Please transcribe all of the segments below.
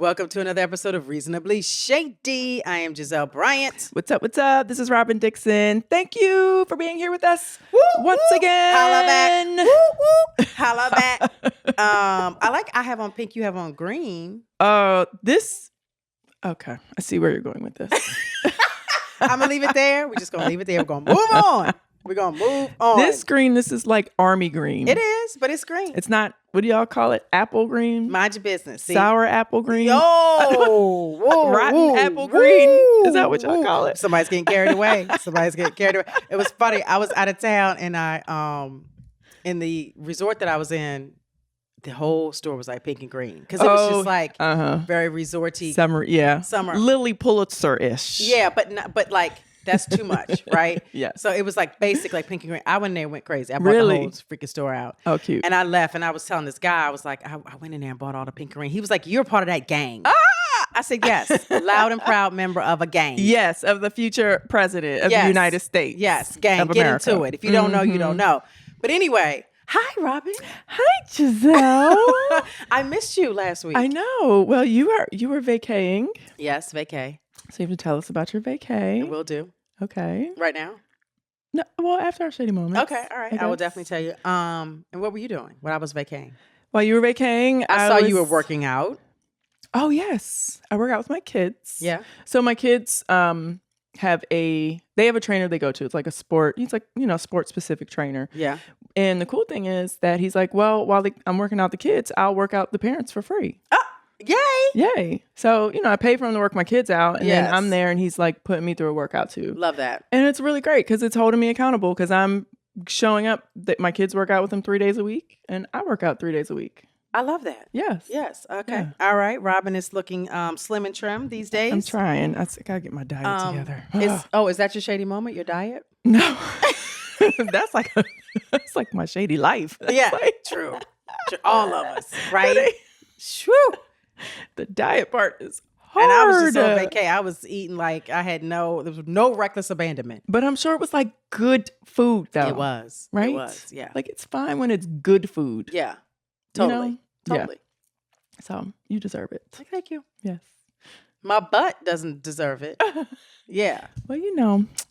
Welcome to another episode of Reasonably Shady. I am Gizelle Bryant. What's up? What's up? This is Robyn Dixon. Thank you for being here with us once again. Holla back. Woo, woo. Holla back. I have on pink, you have on green. Okay. I see where you're going with this. I'm going to leave it there. We're just going to leave it there. We're going to move on. We're going to move on. This is like army green. It is, but it's green. It's not, what do y'all call it? Apple green? Mind your business. See? Sour apple green? Whoa, rotten apple green? Is that what y'all call it? Somebody's getting carried away. It was funny. I was out of town and I, in the resort that I was in, the whole store was like pink and green. Because it was just like very resorty. Summer. Lily Pulitzer-ish. Yeah, but like, that's too much, right? Yeah. So it was like basic, like pink and green. I went in there and went crazy. I bought the whole freaking store out. Oh, cute. And I left and I was telling this guy, I was like, I went in there and bought all the pink and green. He was like, you're part of that gang. I said, yes. Loud and proud member of a gang. Yes, of the future president of the United States. Yes, gang. Get into it. If you don't know, you don't know. But anyway, hi, Robyn. Hi, Gizelle. I missed you last week. I know. Well, you were vacaying. Yes, vacay. So you have to tell us about your vacay. I will do. Okay. Right now? No, well, after our shady moments. Okay, all right. I will definitely tell you. And what were you doing when I was vacaying? While you were vacaying, I saw you were working out. Oh, yes. I work out with my kids. Yeah. So my kids have a trainer they go to. It's like a sport. He's like, sport specific trainer. Yeah. And the cool thing is that he's like, well, while I'm working out the kids, I'll work out the parents for free. Oh, yay. So, I pay for him to work my kids out and then I'm there and he's like putting me through a workout too. Love that. And it's really great because it's holding me accountable because I'm showing up that my kids work out with him 3 days a week and I work out 3 days a week. I love that. Yes. Okay. Yeah. All right. Robyn is looking slim and trim these days. I'm trying. I gotta get my diet together. Is that your shady moment? Your diet? No. That's like my shady life. That's true. All of us, right? Shoo. The diet part is hard. And I was just on vacay. I was eating like there was no reckless abandonment. But I'm sure it was like good food though. It was. Right? It was, yeah. Like it's fine when it's good food. Yeah. Totally. Totally. Yeah. So you deserve it. Thank you. Yes. My butt doesn't deserve it. Yeah. Well,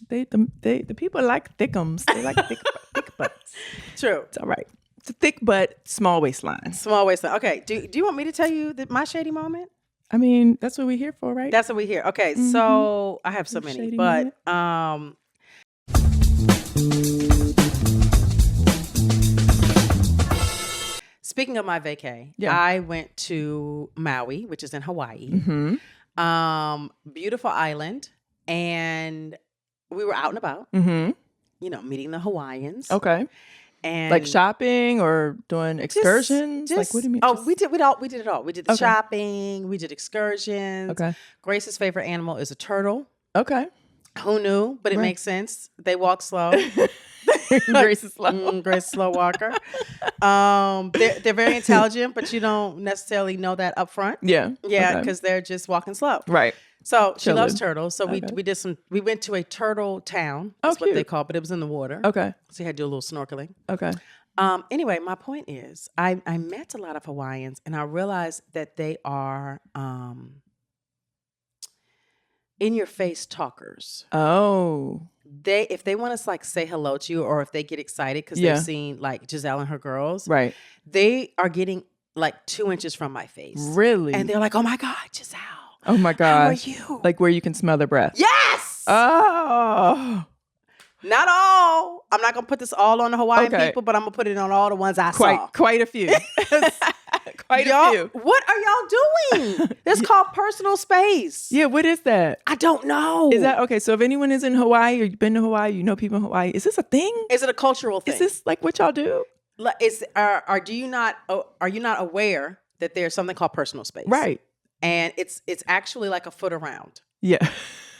the people like thickums. They like thick butts. True. It's all right. It's a thick butt, small waistline. Small waistline. Okay. Do you want me to tell you my shady moment? I mean, that's what we're here for, right? That's what we're here. Okay. Mm-hmm. So I have so many, but speaking of my vacay, I went to Maui, which is in Hawaii. Mm-hmm. Beautiful island. And we were out and about, meeting the Hawaiians. Okay. And like shopping or doing excursions? Like what do you mean? Oh, we did it all. We did the shopping. We did excursions. Okay. Grace's favorite animal is a turtle. Okay. Who knew? But it makes sense. They walk slow. Grace is slow. Grace is slow walker. They're very intelligent, but you don't necessarily know that up front. Yeah. Yeah, because they're just walking slow. Right. So she loves turtles. So we went to a turtle town. That's what they call it, but it was in the water. Okay. So you had to do a little snorkeling. Okay. Anyway, my point is I met a lot of Hawaiians and I realized that they are in your face talkers. Oh. If they want to like say hello to you or if they get excited because they've seen like Gizelle and her girls, right? They are getting like 2 inches from my face. Really? And they're like, oh my God, Gizelle. Oh my gosh. How are you? Like where you can smell their breath. Yes. Oh. Not all. I'm not going to put this all on the Hawaiian people, but I'm going to put it on all the ones I saw. Quite a few. Quite a few. What are y'all doing? It's called personal space. Yeah, what is that? I don't know. Is that okay? So if anyone is in Hawaii or you've been to Hawaii, you know people in Hawaii, is this a thing? Is it a cultural thing? Is this like what y'all do? Are you not aware that there's something called personal space? Right. And it's actually like a foot around. Yeah.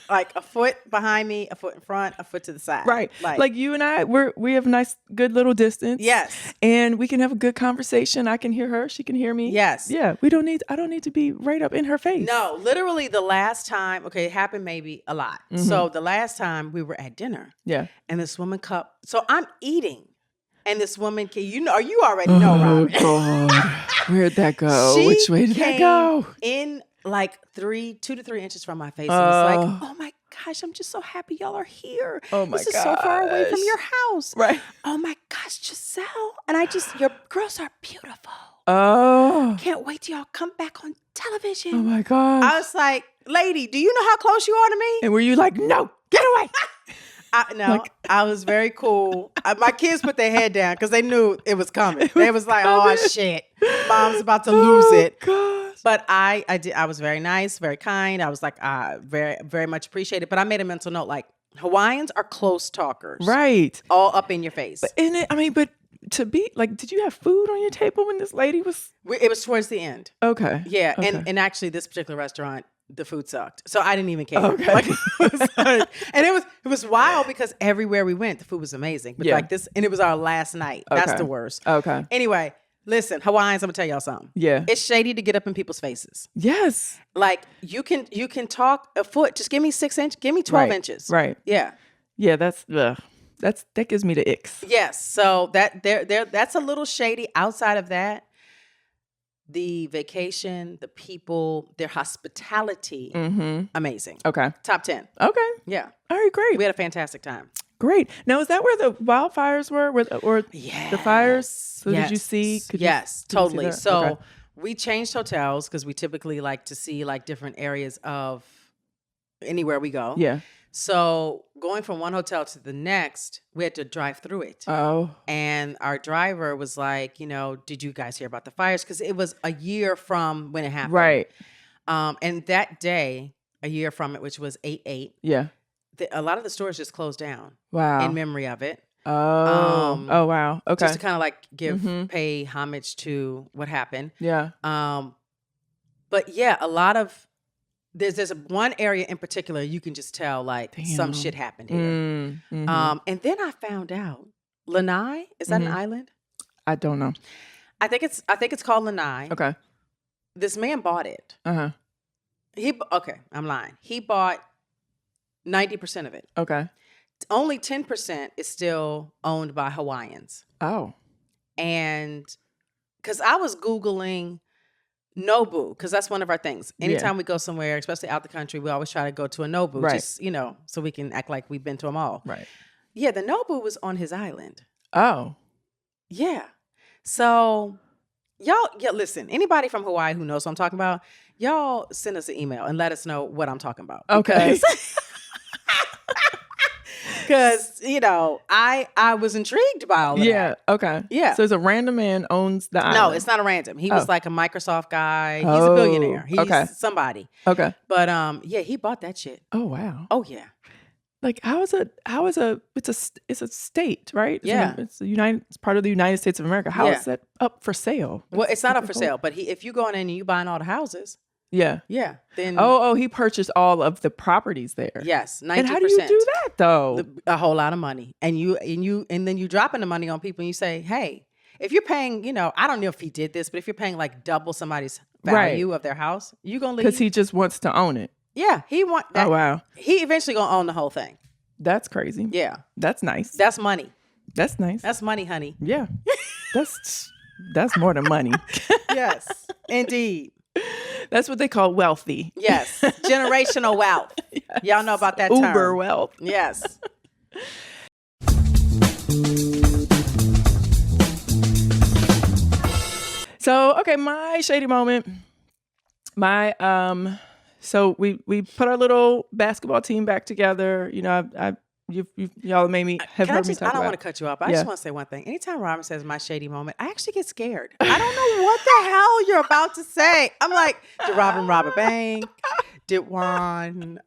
Like a foot behind me, a foot in front, a foot to the side. Right. Like you and I, we have a nice, good little distance. Yes. And we can have a good conversation. I can hear her. She can hear me. Yes. Yeah. I don't need to be right up in her face. No, literally the last time, it happened maybe a lot. Mm-hmm. So the last time we were at dinner. Yeah. And this woman so I'm eating. And this woman you already know, Robyn. Oh, God. Where'd that go? Which way did that go? In like 2 to 3 inches from my face. And it's like, oh my gosh, I'm just so happy y'all are here. Oh my gosh. This is so far away from your house. Right. Oh my gosh, Gizelle. And your girls are beautiful. Oh. Can't wait till y'all come back on television. Oh my gosh. I was like, lady, do you know how close you are to me? And were you like, no, get away? I was very cool. My kids put their head down because they knew it was coming. They was like, oh shit, mom's about to lose it. Gosh. But I was very nice, very kind. I was like, very, very much appreciated. But I made a mental note, like, Hawaiians are close talkers. Right. All up in your face. But to be like, did you have food on your table when this lady was? It was towards the end. Okay. Yeah. Okay. And actually this particular restaurant, the food sucked. So I didn't even care. Okay. Like, and it was wild because everywhere we went, the food was amazing. But like this, and it was our last night. Okay. That's the worst. Okay. Anyway, listen, Hawaiians, I'm gonna tell y'all something. Yeah. It's shady to get up in people's faces. Yes. Like you can talk a foot. Just give me 6 inches. Give me 12 inches. Right. Yeah. Yeah. That gives me the icks. Yes. So that's a little shady. Outside of that, the vacation, the people, their hospitality, amazing. Okay. Top 10. Okay. Yeah. All right. Great. We had a fantastic time. Great. Now, is that where the wildfires were? Or Yes. the fires? So did you see? Yes, did you see totally. that? So Okay. we changed hotels because we typically like to see like different areas of anywhere we go. Yeah. So going from one hotel to the next, we had to drive through it. Oh. And our driver was like, did you guys hear about the fires? Because it was a year from when it happened. Right. And that day, a year from it, which was 8/8, Yeah. a lot of the stores just closed down Wow. in memory of it. Oh. Oh, wow. Okay. Just to kind of like pay homage to what happened. Yeah. But yeah, a lot of there's one area in particular you can just tell like some shit happened here. And then I found out Lanai, is that an island? I don't know. I think it's called Lanai. Okay. This man bought it. Uh-huh. I'm lying. He bought 90% of it. Okay. Only 10% is still owned by Hawaiians. Oh. And because I was Googling Nobu, because that's one of our things. Anytime we go somewhere, especially out the country, we always try to go to a Nobu, just, so we can act like we've been to them all. Right. Yeah, the Nobu was on his island. Oh. Yeah. So y'all, listen, anybody from Hawaii who knows what I'm talking about, y'all send us an email and let us know what I'm talking about. Okay. Because, I was intrigued by all of that. Yeah. Okay. Yeah. So it's a random man owns the island. No, it's not a random. He was like a Microsoft guy. He's a billionaire. He's somebody. Okay. But he bought that shit. Oh wow. Oh yeah. Like it's a state, right? Yeah. It's part of the United States of America. How is that up for sale? Well, it's not up for sale, but if you go in and you buying all the houses. Yeah. Yeah. Then he purchased all of the properties there. Yes, 90%. And how do you do that though? A whole lot of money. And then you dropping the money on people and you say, hey, if you're paying, I don't know if he did this, but if you're paying like double somebody's value of their house, you gonna leave. Because he just wants to own it. Yeah, he want that. Oh wow. He eventually gonna own the whole thing. That's crazy. Yeah. That's nice. That's money. That's nice. That's money, honey. Yeah. That's more than money. Yes, indeed. That's what they call wealthy. Yes. Generational wealth. Yes. Y'all know about that Uber term. wealth. Yes. So, okay, my shady moment. So we put our little basketball team back together. Y'all made me have heard me talk about. I don't want to cut you off. I just want to say one thing. Anytime Robyn says my shady moment, I actually get scared. I don't know what the hell you're about to say. I'm like, did Robyn rob a bank? Did Juan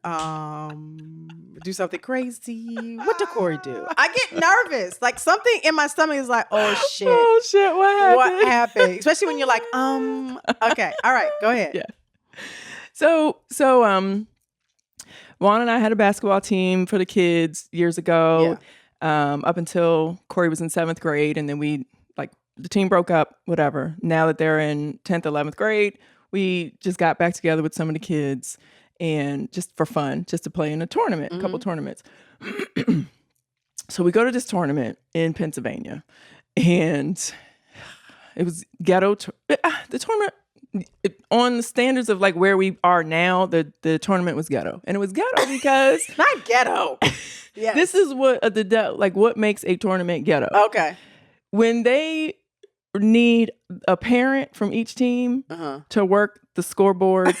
do something crazy? What did Corey do? I get nervous. Like something in my stomach is like, oh shit. Oh shit, what happened? What happened? Especially when you're like, okay, all right, go ahead. Yeah. So Juan and I had a basketball team for the kids years ago, up until Corey was in 7th grade. And then the team broke up, whatever. Now that they're in 10th, 11th grade, we just got back together with some of the kids and just for fun, just to play in a tournament, a couple tournaments. So we go to this tournament in Pennsylvania and it was ghetto. The tournament on the standards of like where we are now, the tournament was ghetto. And it was ghetto because not ghetto. Yeah. This is what what makes a tournament ghetto. Okay. When they need a parent from each team to work the scoreboard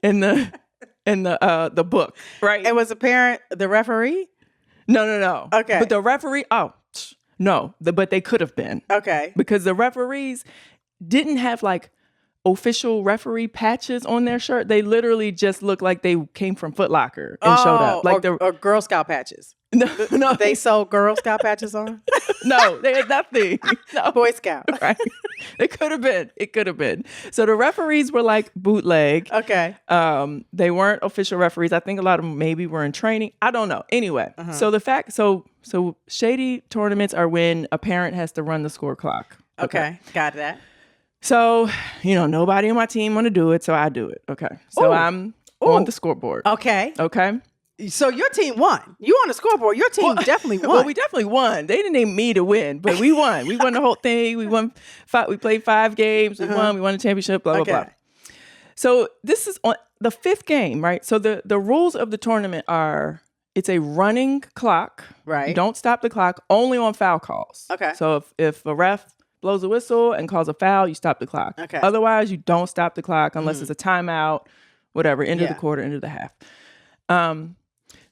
and the book, right? It was a parent, the referee? No. Okay. But the referee, but they could have been. Okay. Because the referees didn't have like official referee patches on their shirt. They literally just looked like they came from Foot Locker and showed up. Like or Girl Scout patches. No. They sold Girl Scout patches on? No, they had nothing. No. Boy Scout. Right. It could have been. So the referees were like bootleg. Okay. They weren't official referees. I think a lot of them maybe were in training. I don't know. Anyway, so shady tournaments are when a parent has to run the score clock. Okay. Got that. So, nobody on my team want to do it, so I do it. Okay. So I'm on the scoreboard. Okay. Okay. So your team won. You on the scoreboard. Your team definitely won. Well, we definitely won. They didn't name me to win, but we won. We won the whole thing. We won. We played 5 games. We won. We won the championship. Blah, blah, blah. So this is on the 5th game, right? So the rules of the tournament are it's a running clock. Right. You don't stop the clock only on foul calls. Okay. So if a ref blows a whistle and calls a foul, you stop the clock. Okay. Otherwise, you don't stop the clock unless it's a timeout, whatever, end of the quarter, end of the half.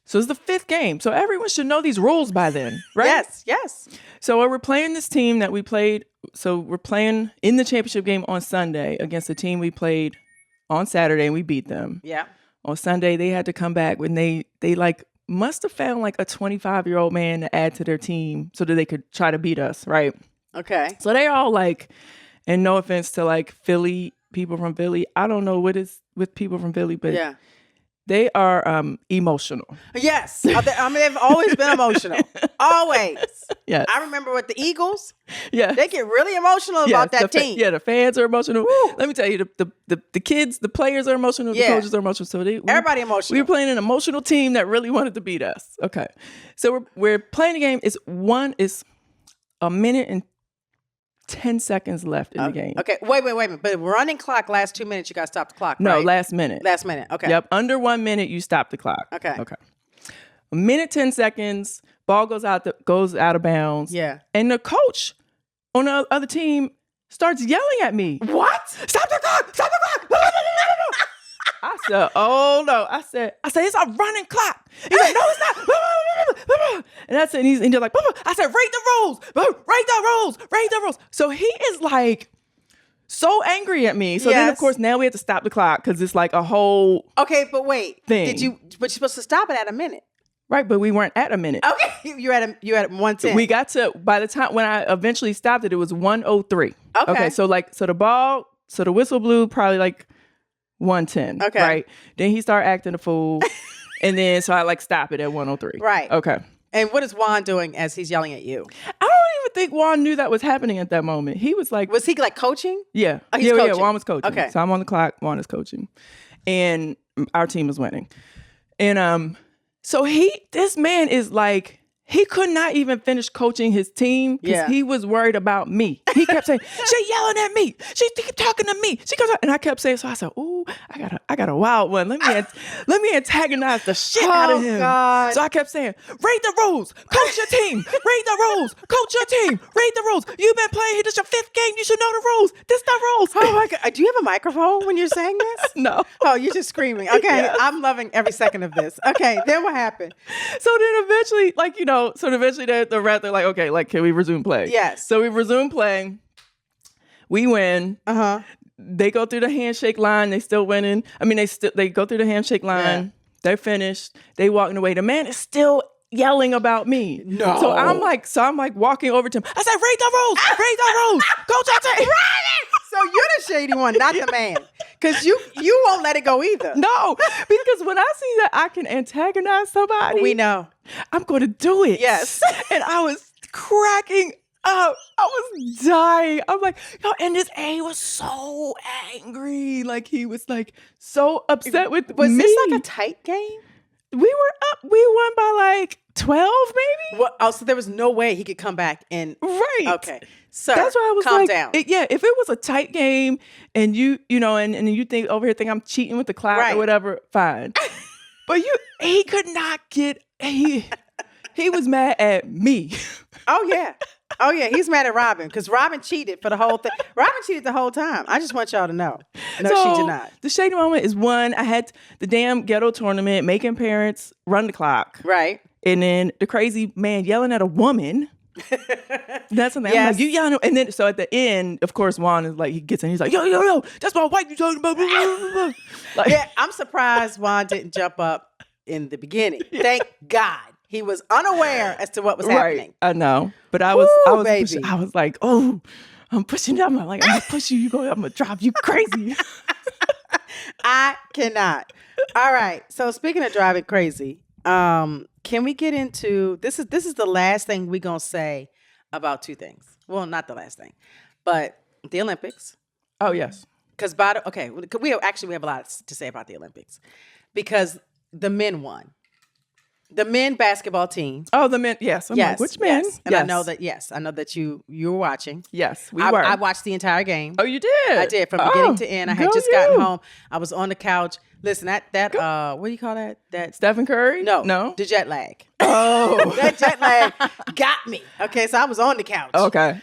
So it's the 5th game. So everyone should know these rules by then, right? Yes. So we're playing this team that we played. So we're playing in the championship game on Sunday against a team we played on Saturday and we beat them. Yeah. On Sunday, they had to come back when they like must have found like a 25-year-old man to add to their team so that they could try to beat us, right? Okay. So they all like, and no offense to like Philly, people from Philly. I don't know what is with people from Philly, but they are emotional. Yes. They've always been emotional. Always. Yes. I remember with the Eagles. Yeah. They get really emotional about that team. The fans are emotional. Woo. Let me tell you, the kids, the players are emotional, the coaches are emotional. So everybody emotional. We were playing an emotional team that really wanted to beat us. Okay. So we're playing the game. It's a minute and 10 seconds left in the game. Okay. Wait a minute. But running clock lasts 2 minutes. You got to stop the clock, No, right? last minute. Last minute. Okay. Yep. Under 1 minute, you stop the clock. Okay. A minute, 10 seconds, ball goes out of bounds. Yeah. And the coach on the other team starts yelling at me. What? Stop the clock! Stop the clock! I said, oh no. I said, it's a running clock. He's like, no, it's not. And I said, and they're like, I said, rate the rules. So he is like so angry at me. So then of course now we have to stop the clock because it's like a whole but wait. thing. But you're supposed to stop it at a minute. Right, but we weren't at a minute. Okay. You're at 110. We got to, by the time when I eventually stopped it, it was 1:03. Okay. So the whistle blew probably like 110. Okay. Right. Then he started acting a fool. And then so I like stop it at 1:03. Right. Okay. And what is Juan doing as he's yelling at you? I don't even think Juan knew that was happening at that moment. He was like, was he like coaching? Yeah. Oh, he's coaching. Juan was coaching. Okay. So I'm on the clock, Juan is coaching. And our team is winning. And so this man is like, he could not even finish coaching his team because he was worried about me. He kept saying, "She's yelling at me. She keep talking to me. She goes," and I kept saying, so I said, "Ooh, I got a wild one. Let me antagonize the shit out of him." God. So I kept saying, "Rate the rules, coach your team. Rate the rules, coach your team. Rate the rules. You've been playing here. This your 5th game. You should know the rules. This the rules." Oh my God! Do you have a microphone when you're saying this? No. Oh, you're just screaming. Okay, yes. I'm loving every second of this. Okay, then what happened? So then eventually, the ref, they're like, okay, like, can we resume play? Yes. So we resume playing. We win. They go through the handshake line. They still winning. I mean, they go through the handshake line. Yeah. They're finished. They walking away. The man is still yelling about me. No. So I'm like walking over to him. I said, rate the rules. Coach our team. So you're the shady one, not the man. Because you won't let it go either. No, because when I see that I can antagonize somebody. We know. I'm going to do it. Yes. And I was cracking up. I was dying. I'm like, and this A was so angry. Like he was like so upset with me. Was this like a tight game? We were up. We won by like 12, maybe. Well, oh, so there was no way he could come back and right. Okay, so that's why I was calm like, down. If it was a tight game and you know, and you think over here think I'm cheating with the clock or whatever, fine. But he could not get he was mad at me. Oh yeah, he's mad at Robyn because Robyn cheated for the whole thing. Robyn cheated the whole time. I just want y'all to know. No, so, she did not. The shady moment is one. I had the damn ghetto tournament, making parents run the clock. Right. And then the crazy man yelling at a woman. That's something. Yes. I'm like, you yelling. And then so at the end, of course, Juan is like, he gets in, he's like, yo, that's my wife you talking about. Like, yeah, I'm surprised Juan didn't jump up in the beginning. Yeah. Thank God. He was unaware as to what was happening. I know. But I was like, oh, I'm pushing you. I'm like, I'm gonna push you. I'm gonna drive you crazy. I cannot. All right. So speaking of driving crazy, can we get into this is the last thing we're gonna say about two things. Well, not the last thing, but the Olympics. Oh yes. Because we have a lot to say about the Olympics because the men won. The men basketball team. Oh, the men. Yes. I'm like, which men? Yes. And I know that you were watching. Yes, we were. I watched the entire game. Oh, you did? I did from beginning to end. I had just gotten home. I was on the couch. Listen, that what do you call that? That Stephen Curry? No. The jet lag. Oh. That jet lag got me. Okay, so I was on the couch. Okay.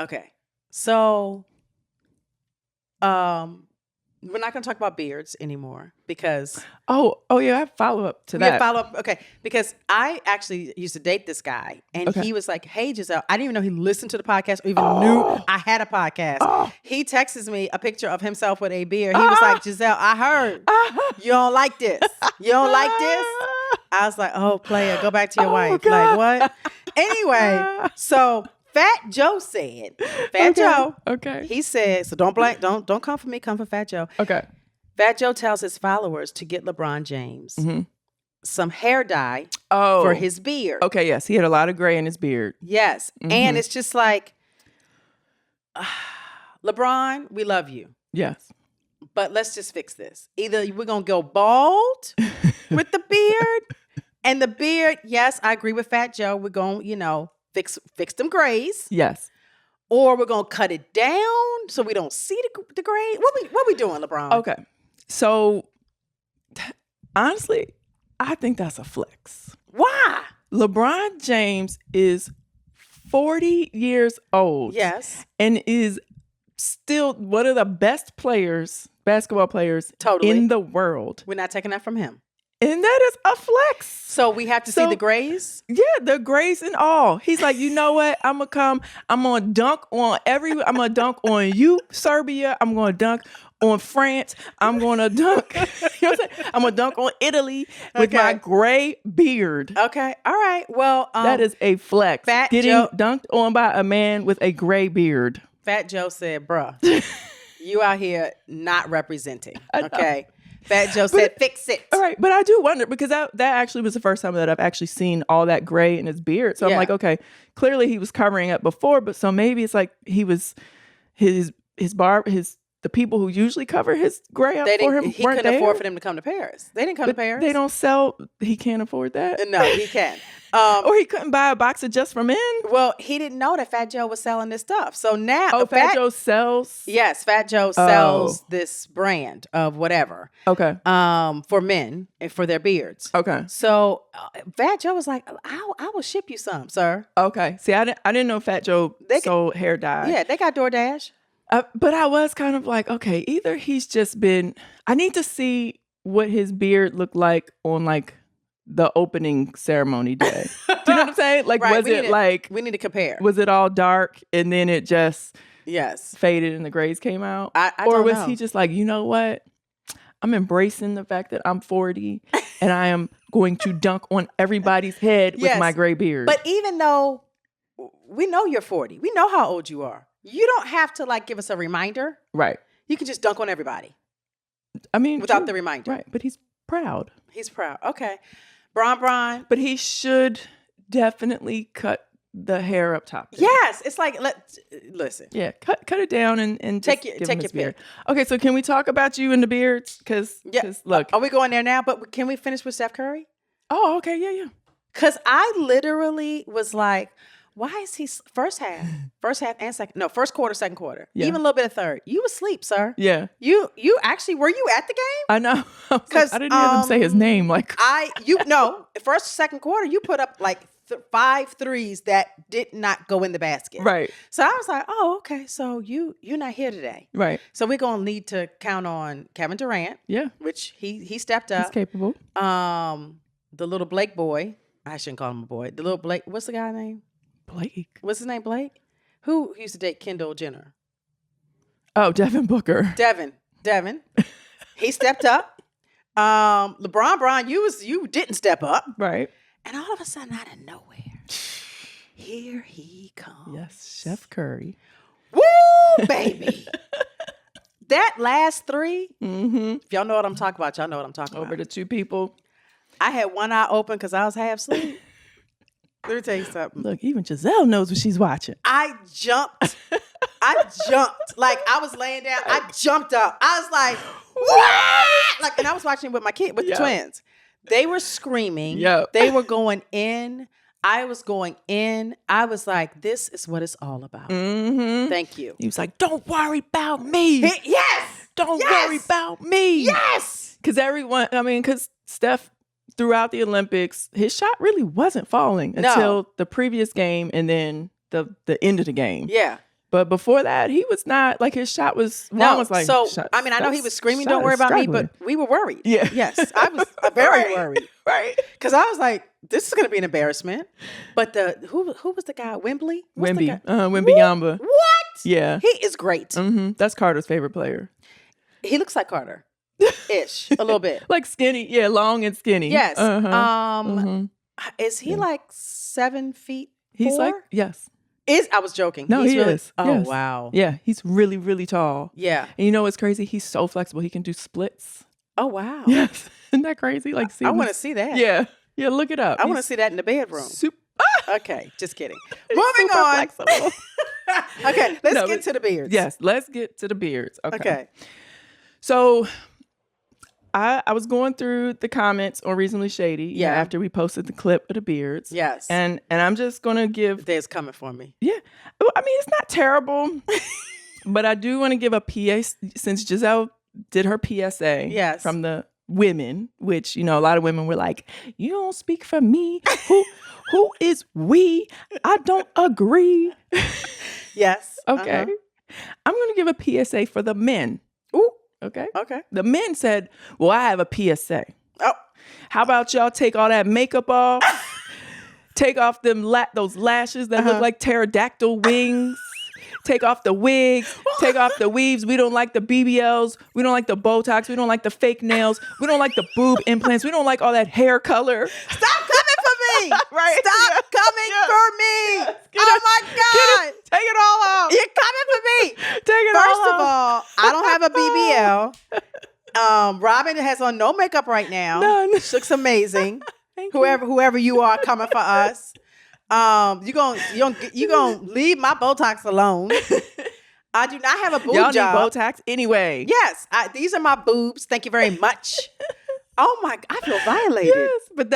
Okay. So we're not going to talk about beards anymore because... Oh, yeah, I have follow-up to that. Follow-up, okay. Because I actually used to date this guy, and he was like, hey, Gizelle, I didn't even know he listened to the podcast or even knew I had a podcast. He texts me a picture of himself with a beard. He was like, Gizelle, I heard you don't like this. You don't like this? I was like, oh, player, go back to your wife. God. Like, what? Anyway, so... Fat Joe said, Joe. Okay. He said, so don't come for me, come for Fat Joe. Okay. Fat Joe tells his followers to get LeBron James some hair dye Oh. for his beard. Okay, yes. He had a lot of gray in his beard. Yes. Mm-hmm. And it's just like, LeBron, we love you. Yes. But let's just fix this. Either we're going to go bald with the beard. And the beard, yes, I agree with Fat Joe. We're going, fix them grays. Yes. Or we're going to cut it down so we don't see the gray. What we doing, LeBron? Okay. So, honestly, I think that's a flex. Why? LeBron James is 40 years old. Yes. And is still one of the best basketball players in the world. We're not taking that from him. And that is a flex. So we have to see the grays? Yeah, the grays and all. He's like, you know what? I'm going to dunk on you, Serbia. I'm going to dunk on France. I'm going to dunk, you know what I'm saying? I'm going to dunk on Italy with my gray beard. Okay. All right. Well, that is a flex. Getting dunked on by a man with a gray beard. Fat Joe said, bruh, you out here not representing. Okay. Fat Joe said, fix it. All right. But I do wonder because that actually was the first time that I've actually seen all that gray in his beard. So I'm like, okay, clearly he was covering up before, but so maybe it's like he was the people who usually cover his gray up for him he couldn't afford for them to come to Paris. They didn't come to Paris. They don't sell. He can't afford that. No, he can't. Or he couldn't buy a box of Just for Men. Well, he didn't know that Fat Joe was selling this stuff. So now, Fat Joe sells. Yes, Fat Joe sells this brand of whatever. Okay. For men and for their beards. Okay. So Fat Joe was like, I will ship you some, sir. Okay. See, I didn't know Fat Joe sold hair dye. Yeah, they got DoorDash. But I was kind of like, okay, either he's just been. I need to see what his beard looked like on like the opening ceremony day. Do you know what I'm saying? Like, right. We need to compare. Was it all dark and then it just yes faded and the grays came out? Or was he just like, you know what? I'm embracing the fact that I'm 40 and I am going to dunk on everybody's head with my gray beard. But even though we know you're 40, we know how old you are. You don't have to like give us a reminder. Right. You can just dunk on everybody. I mean, without the reminder. Right. But he's proud. He's proud. Okay. Bron. But he should definitely cut the hair up top. There. Yes, it's like listen. Yeah, cut it down and take your beard. Okay, so can we talk about you and the beards? Because look, are we going there now? But can we finish with Steph Curry? Oh, okay, yeah. Because I literally was like, why is he first half and second? No, first quarter, second quarter, even a little bit of third. You asleep, sir. Yeah. You actually were you at the game? I know. Because I didn't hear them say his name. Like first second quarter, you put up like 5 threes that did not go in the basket. Right. So I was like, oh, okay. So you're not here today. Right. So we're gonna need to count on Kevin Durant. Yeah. Which he stepped up. He's capable. The little Blake boy. I shouldn't call him a boy. The little Blake. What's the guy's name? Blake. What's his name? Blake? Who used to date Kendall Jenner? Oh, Devin Booker. Devin. He stepped up. LeBron, you didn't step up. Right. And all of a sudden, out of nowhere, here he comes. Yes, Chef Curry. Woo, baby. That last 3, mm-hmm. If y'all know what I'm talking about, y'all know what I'm talking about. Over the 2 people. I had one eye open because I was half asleep. Let me tell you something. Look, even Gizelle knows what she's watching. I jumped. Like, I was laying down. I jumped up. I was like, what? Like, and I was watching with my kid, with the twins. They were screaming. Yep. They were going in. I was going in. I was like, this is what it's all about. Mm-hmm. Thank you. He was like, don't worry about me. Yes. Don't worry about me. Yes. Because Steph, throughout the Olympics, his shot really wasn't falling until the previous game and then the end of the game. Yeah. But before that, he was not, like, his shot was, I know he was screaming, don't worry about me, but we were worried. Yeah. Yes, I was very worried. Right. Because I was like, this is going to be an embarrassment. But who was the guy? Wemby? Wembyamba. What? Yeah. He is great. Mm-hmm. That's Carter's favorite player. He looks like Carter. Ish. A little bit. Like skinny. Yeah, long and skinny. Yes. Uh-huh. Is he like 7 feet? He's 4? like, yes. I was joking. No, he is. Oh, yes. wow. Yeah, he's really, really tall. Yeah. And you know what's crazy? He's so flexible. He can do splits. Oh, wow. Yes. Isn't that crazy? Like, I want to see that. Yeah. Yeah, look it up. I want to see that in the bedroom. Okay, just kidding. Moving super on. Flexible. Okay, let's get to the beards. Yes, let's get to the beards. Okay. So I was going through the comments on Reasonably Shady after we posted the clip of the beards. Yes. And I'm just going to give... There's coming for me. Yeah. I mean, it's not terrible, but I do want to give a PA, since Gizelle did her PSA from the women, which, a lot of women were like, you don't speak for me. Who is we? I don't agree. Yes. Okay. I'm going to give a PSA for the men. Ooh. Okay. Okay. The men said, well, I have a PSA. Oh. How about y'all take all that makeup off? Take off those lashes that look like pterodactyl wings. Take off the wigs. Take off the weaves. We don't like the BBLs. We don't like the Botox. We don't like the fake nails. We don't like the boob implants. We don't like all that hair color. Stop coming for me. Right? Stop coming for me. Oh my God. Take it all off. You're coming for me. Take it First all of all, I don't have a BBL. Robyn has on no makeup right now. None. She looks amazing. Whoever you are coming for us. You gonna leave my Botox alone. I do not have a boob Y'all job. need Botox anyway. Yes, these are my boobs. Thank you very much. Oh my, I feel violated. Yes, but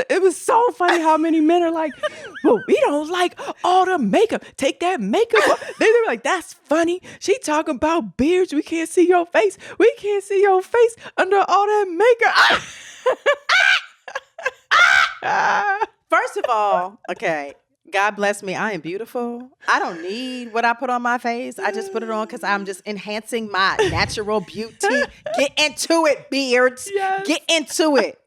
it was so funny how many men are like, well, we don't like all the makeup. Take that makeup off. They were like, that's funny. She talking about beards. We can't see your face. We can't see your face under all that makeup. First of all, okay, God bless me. I am beautiful. I don't need what I put on my face. I just put it on because I'm just enhancing my natural beauty. Get into it, beards. Yes. Get into it.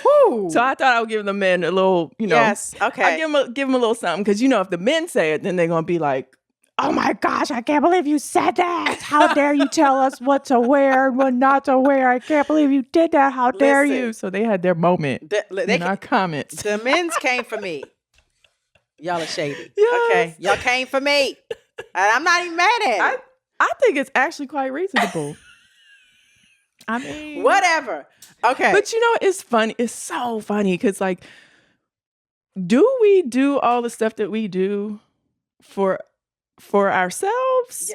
Woo. So I thought I would give the men a little, Yes, okay. I give them a little something because, if the men say it, then they're going to be like, oh my gosh, I can't believe you said that. How dare you tell us what to wear and what not to wear? I can't believe you did that. How dare you? So they had their moment in our comments. The men's came for me. Y'all are shady. Yes. Okay. Y'all came for me. And I'm not even mad at it. I think it's actually quite reasonable. I mean. Whatever. Okay. But it's funny. It's so funny because, like, do we do all the stuff that we do for ourselves,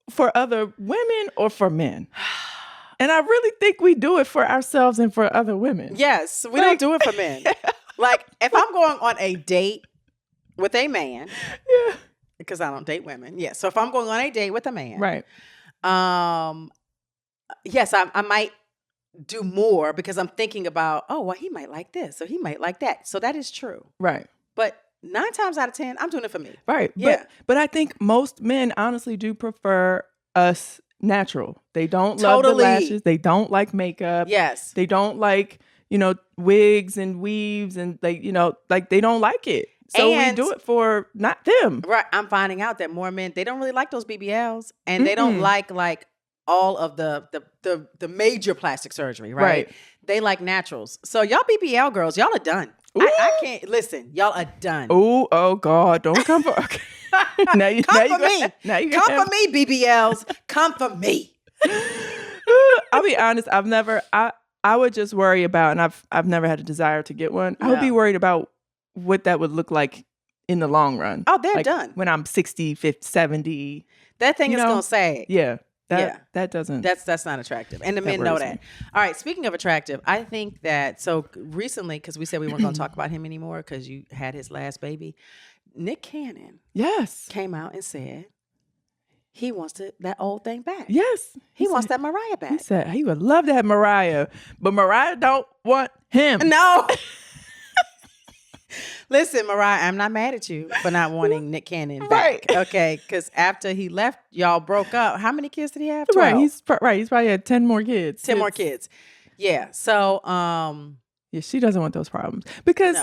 for other women, or for men? And I really think we do it for ourselves and for other women. Yes, we don't do it for men. Like, if I'm going on a date with a man, because I don't date women. Yeah, so if I'm going on a date with a man, right? Yes, I might do more because I'm thinking about, oh, well, he might like this or he might like that. So that is true. Right. But 9 times out of 10, I'm doing it for me. Right. Yeah. But I think most men honestly do prefer us natural. They don't love the lashes. They don't like makeup. Yes. They don't like, wigs and weaves and they don't like it. So we do it for not them. Right. I'm finding out that more men, they don't really like those BBLs and they don't like all of the major plastic surgery, right? They like naturals. So y'all BBL girls, y'all are done. I can't listen. Y'all are done. Oh God, don't come for okay. Come for me. Come for me, BBLs. Come for me. I'll be honest. I would just worry about, and I've never had a desire to get one. I would be worried about what that would look like in the long run. Oh, they're done. When I'm 60, 50, 70. That thing is gonna sag. Yeah. That doesn't. That's not attractive. And the men know that. All right. Speaking of attractive, I think that so recently, because we said we weren't going to talk about him anymore because you had his last baby, Nick Cannon came out and said he wants that old thing back. Yes. He wants that Mariah back. He said he would love to have Mariah, but Mariah don't want him. No. Listen, Mariah, I'm not mad at you for not wanting Nick Cannon back. Right. Okay, because after he left, y'all broke up. How many kids did he have? 12? He's probably had 10 more kids. 10 more kids. Yeah. So, yeah, she doesn't want those problems because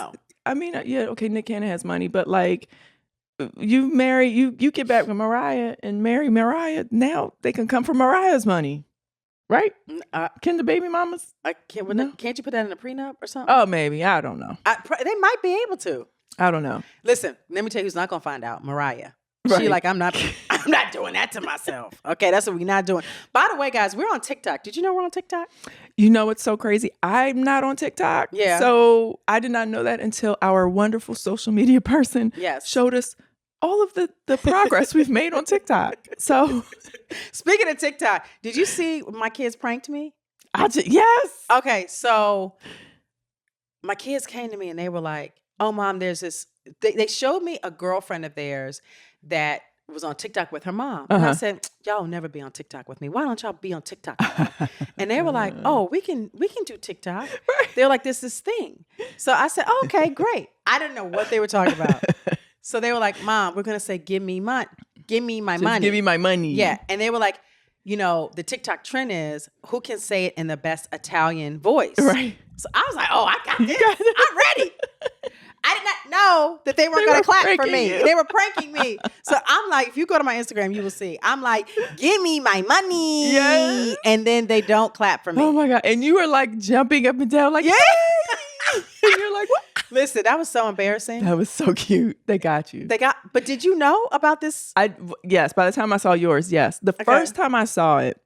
I mean, okay, Nick Cannon has money, but like you get back with Mariah and marry Mariah. Now they can come from Mariah's money. Right? Can the baby mamas? Can't you put that in a prenup or something? Oh, maybe. I don't know. They might be able to. I don't know. Listen, let me tell you who's not going to find out. Mariah. Right. She like, I'm not doing that to myself. Okay, that's what we're not doing. By the way, guys, we're on TikTok. Did you know we're on TikTok? You know what's so crazy? I'm not on TikTok. Yeah. So I did not know that until our wonderful social media person showed us all of the progress we've made on TikTok. So speaking of TikTok, did you see my kids pranked me? Yes. Okay, so my kids came to me and they were like, oh, Mom, there's this. They showed me a girlfriend of theirs that was on TikTok with her mom. And I said, y'all will never be on TikTok with me. Why don't y'all be on TikTok with me? And they were like, oh, we can do TikTok. Right. They were like, this thing. So I said, oh, okay, great. I didn't know what they were talking about. So they were like, Mom, we're going to say, give me my money. Give me my money. Yeah. And they were like, the TikTok trend is who can say it in the best Italian voice. Right. So I was like, oh, I got this. I'm ready. I did not know that they weren't going to clap for me. They were pranking me. So I'm like, if you go to my Instagram, you will see. I'm like, give me my money. Yes. And then they don't clap for me. Oh my God. And you were like jumping up and down like, yeah. And you're like, what? Listen, that was so embarrassing. That was so cute. They got you. But did you know about this? Yes. By the time I saw yours, yes. The first time I saw it,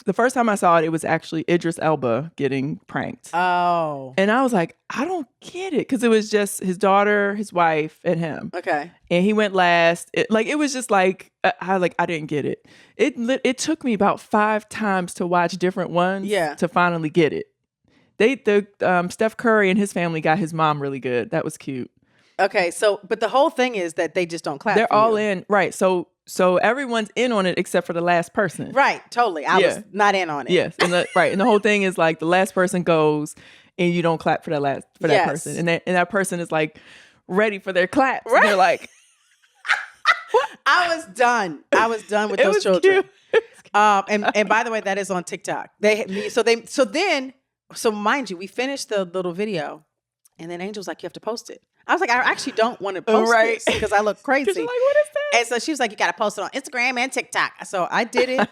it was actually Idris Elba getting pranked. Oh. And I was like, I don't get it. Because it was just his daughter, his wife, and him. Okay. And he went last. It was just like, I didn't get it. It took me about 5 times to watch different ones to finally get it. Steph Curry and his family got his mom really good. That was cute. Okay, but the whole thing is that they just don't clap. They're all in, right? So everyone's in on it except for the last person. Right, totally. I was not in on it. Yes, and the whole thing is like the last person goes and you don't clap for that person, and that person is like ready for their claps. Right. And they're like, I was done with those children. And by the way, that is on TikTok. So mind you, we finished the little video, and then Angel was like, "You have to post it." I was like, "I actually don't want to post this because I look crazy." You're like, what is that? And so she was like, "You got to post it on Instagram and TikTok." So I did it,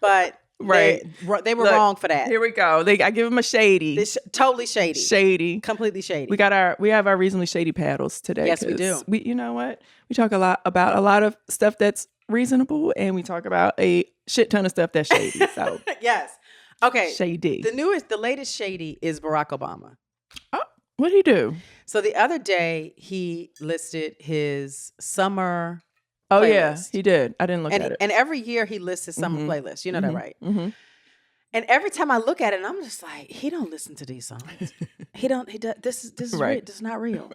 but they were wrong for that. Here we go. I give them a shady. Totally shady. Shady. Completely shady. We have our reasonably shady paddles today. Yes, we do. You know what? We talk about a lot of stuff that's reasonable, and we talk about a shit ton of stuff that's shady. So yes. Okay. Shady. The latest shady is Barack Obama. Oh, What'd he do? So the other day he listed his summer Oh, playlist. yeah, he did. I didn't look at it. And every year he lists his summer playlist. You know that, right? Mm-hmm. And every time I look at it, I'm just like, he don't listen to these songs. He does. This is Right. real. This is not real.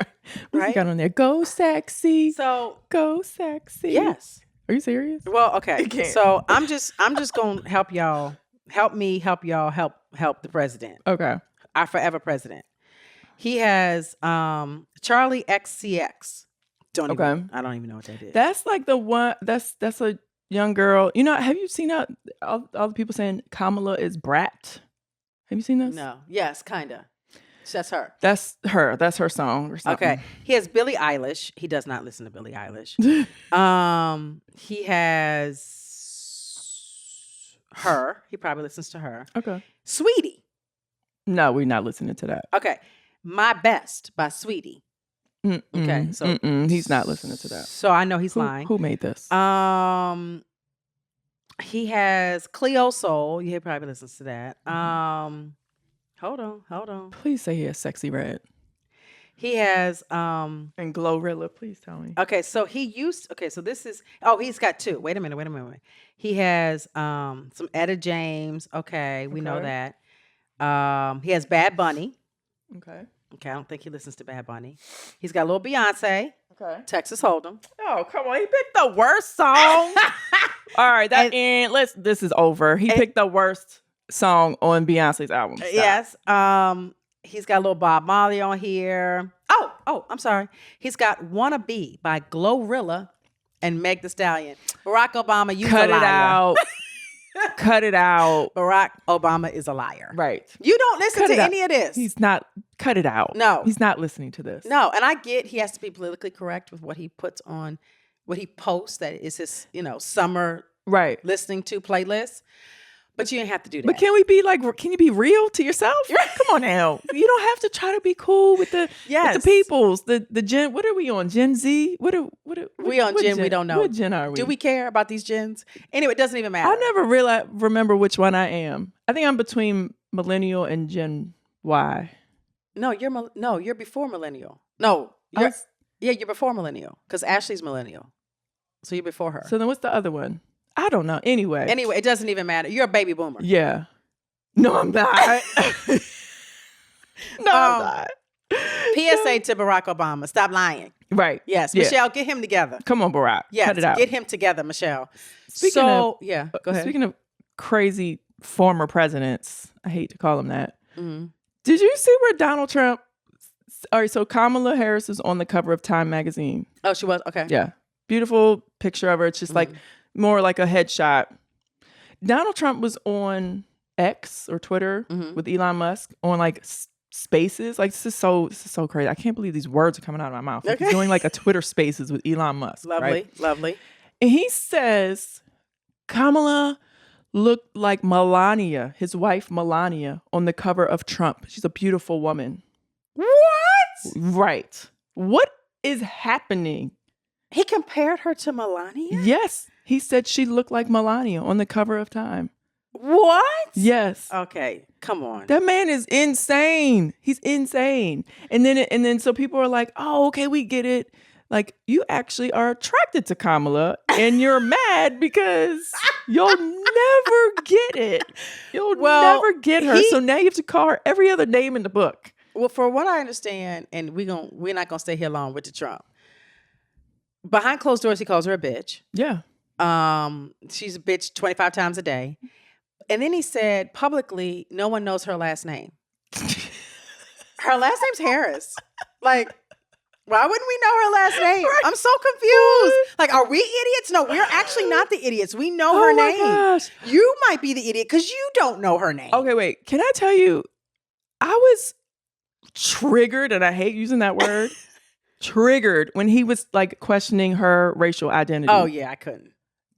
What's he got on there? Go sexy. So Go sexy. yes. Are you serious? Well, okay. So I'm just gonna help y'all. Help me. Help y'all. Help the president. Okay. Our forever president. He has Charlie XCX. I don't even know what that is. That's like the one. That's a young girl. You know, have you seen all the people saying Kamala is brat? Have you seen this? No. Yes, kinda. That's her. That's her. That's her song or something. Okay. He has Billie Eilish. He does not listen to Billie Eilish. He has her. He probably listens to her. Okay. Sweetie. No, we're not listening to that. Okay. My Best by Sweetie. Okay. So he's not listening to that. So I know he's lying. Who made this? He has Cleo Soul. He probably listens to that. Hold on. Please say he has Sexy Red. He has and Glorilla, please tell me. Okay, so so this is he's got two. Wait a minute. He has some Etta James. Okay, we know that. He has Bad Bunny. Okay, I don't think he listens to Bad Bunny. He's got a little Beyonce. Okay. Texas Hold'em. Oh, come on. He picked the worst song. All right, this is over. He picked the worst song on Beyonce's album. Stop. Yes. He's got a little Bob Marley on here. Oh, I'm sorry. He's got Wanna Be by Glorilla and Meg Thee Stallion. Barack Obama, you cut it out. Cut it out. Barack Obama is a liar. Right. You don't listen to any of this. He's not. Cut it out. No. He's not listening to this. No, and I get he has to be politically correct with what he puts on, what he posts. That is his, summer listening to playlist. But you didn't have to do that. But can you be real to yourself? Come on now. You don't have to try to be cool with the peoples. The Gen, what are we on? Gen Z? What we on Gen? We don't know. What Gen are we? Do we care about these gens? Anyway, it doesn't even matter. I never really remember which one I am. I think I'm between millennial and Gen Y. No, you're before millennial. No, you're before millennial because Ashley's millennial. So you're before her. So then what's the other one? I don't know. Anyway, it doesn't even matter. You're a baby boomer. Yeah. No, I'm not. I'm not. PSA to Barack Obama. Stop lying. Right. Yes. Yeah. Michelle, get him together. Come on, Barack. Yes. Cut it out. Get him together, Michelle. Go ahead. Speaking of crazy former presidents, I hate to call them that. Mm-hmm. Did you see where Donald Trump... All right, so Kamala Harris is on the cover of Time magazine. Oh, she was? Okay. Yeah. Beautiful picture of her. It's just like... more like a headshot. Donald Trump was on X or Twitter with Elon Musk on like Spaces. Like this is so crazy. I can't believe these words are coming out of my mouth. Like, he's doing like a Twitter Spaces with Elon Musk. Lovely. And he says Kamala looked like Melania, his wife Melania, on the cover of Trump. She's a beautiful woman. What? Right. What is happening? He compared her to Melania? Yes. He said she looked like Melania on the cover of Time. What? Yes. Okay, come on. That man is insane. He's insane. And then so people are like, "Oh, okay, we get it. Like you actually are attracted to Kamala and you're mad because you'll never get it. You'll never get her. So now you have to call her every other name in the book." Well, for what I understand, and we're not going to stay here long with the Trump. Behind closed doors, he calls her a bitch. Yeah. She's a bitch 25 times a day. And then he said publicly, no one knows her last name. Her last name's Harris. Like, why wouldn't we know her last name? Right. I'm so confused. Like, are we idiots? No, we're actually not the idiots. We know her name. Gosh. You might be the idiot because you don't know her name. Okay, wait. Can I tell you, I was triggered, and I hate using that word, triggered when he was like questioning her racial identity. Oh, yeah, I couldn't.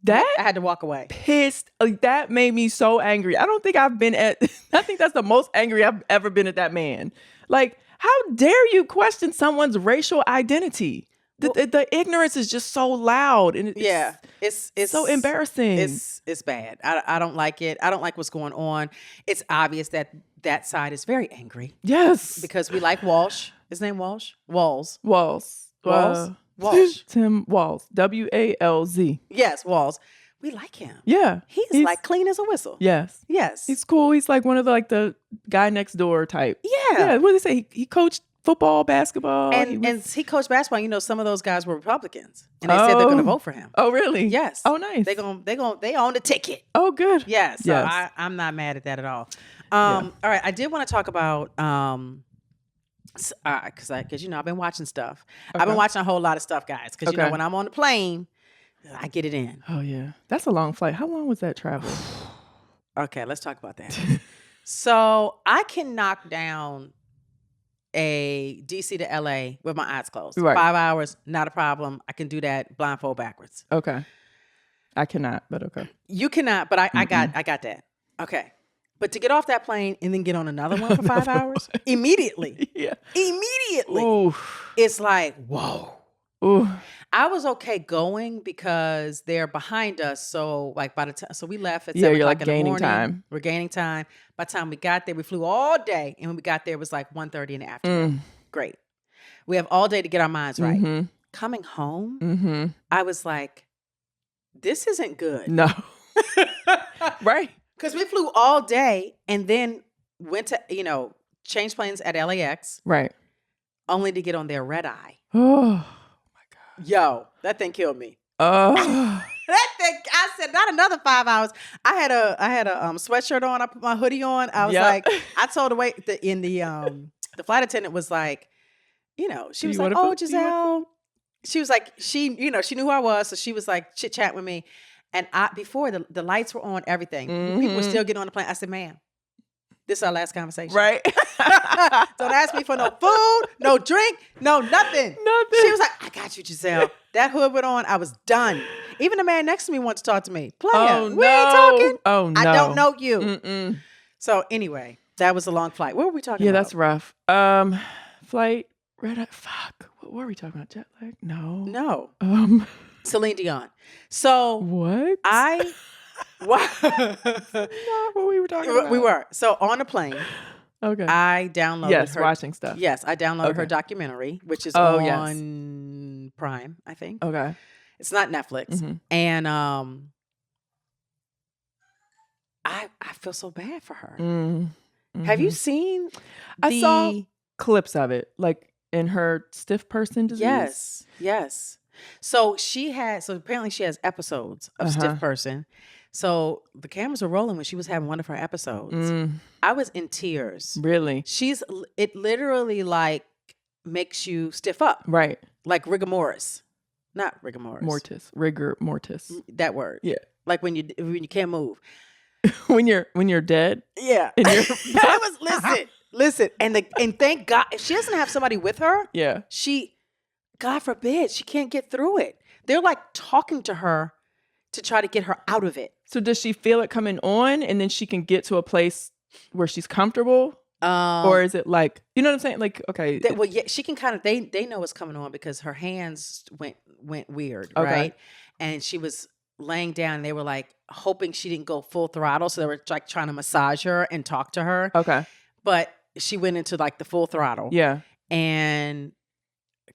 I had to walk away. Pissed. Like, that made me so angry. I think that's the most angry I've ever been at that man. Like, how dare you question someone's racial identity? The ignorance is just so loud. And it's so embarrassing. It's bad. I don't like it. I don't like what's going on. It's obvious that side is very angry. Yes. Because we like Walsh. His name Walsh? Walls. Walls. Walsh. Tim Walls. W-A-L-Z. Yes, Walls. We like him. Yeah. He's like clean as a whistle. Yes. He's cool. He's like one of the guy next door type. Yeah. Yeah. What did they say? He coached football, basketball. And he coached basketball. You know, some of those guys were Republicans. And they said they're going to vote for him. Oh, really? Yes. Oh, nice. They own the ticket. Oh, good. Yeah. So I'm not mad at that at all. All right. I did want to talk about because you know I've been watching stuff. Okay. I've been watching a whole lot of stuff, guys. Because you know when I'm on the plane, I get it in. Oh yeah, that's a long flight. How long was that travel? Okay, let's talk about that. So I can knock down a DC to LA with my eyes closed. Right. 5 hours, not a problem. I can do that blindfold backwards. Okay. I cannot, but okay. You cannot, but I got that. Okay. But to get off that plane and then get on another one for 5 hours immediately. Yeah. Immediately. Ooh. It's like, whoa. Ooh. I was okay going because they're behind us. So like by the time, so we left at 7 o'clock in the morning. Time. We're gaining time. By the time we got there, we flew all day. And when we got there, it was like 1:30 in the afternoon. Great. We have all day to get our minds right. Mm-hmm. Coming home, I was like, this isn't good. No. Right. Because we flew all day and then went to, changed planes at LAX. Right. Only to get on their red eye. Oh, my God. Yo, that thing killed me. That thing, I said, not another 5 hours. I had a sweatshirt on. I put my hoodie on. I was like, I told the flight attendant was like, she was like, oh, Gizelle. She was like, she knew who I was. So she was like chit chat with me. And before the lights were on, everything. People were still getting on the plane. I said, ma'am, this is our last conversation. Right. Don't ask me for no food, no drink, no nothing. She was like, I got you, Gizelle. That hood went on. I was done. Even the man next to me wanted to talk to me. Player, we ain't talking. Oh, no. I don't know you. Mm-mm. So anyway, that was a long flight. What were we talking about? Yeah, that's rough. Flight, red eye, fuck. What were we talking about? Jet lag? No. Celine Dion. So what? What? Not what we were talking about. We were. So on a plane. Okay. I downloaded her. Watching stuff. Yes, I downloaded her documentary, which is on Prime, I think. Okay. It's not Netflix. Mm-hmm. And I feel so bad for her. Mm-hmm. Have you seen I saw clips of it, like in her stiff person disease. Yes. So apparently she has episodes of stiff person. So the cameras were rolling when she was having one of her episodes. I was in tears. Really? It literally like makes you stiff up. Right. Like rigor mortis. Not rigor mortis. Mortis. Rigor mortis. That word. Yeah. Like when you can't move. when you're dead. Yeah. Listen. And thank God if she doesn't have somebody with her. Yeah. God forbid, she can't get through it. They're like talking to her to try to get her out of it. So does she feel it coming on and then she can get to a place where she's comfortable? Or is it like, you know what I'm saying? Like, okay. She can kind of, they know what's coming on because her hands went weird, right? And she was laying down and they were like hoping she didn't go full throttle. So they were like trying to massage her and talk to her. Okay. But she went into like the full throttle. Yeah. And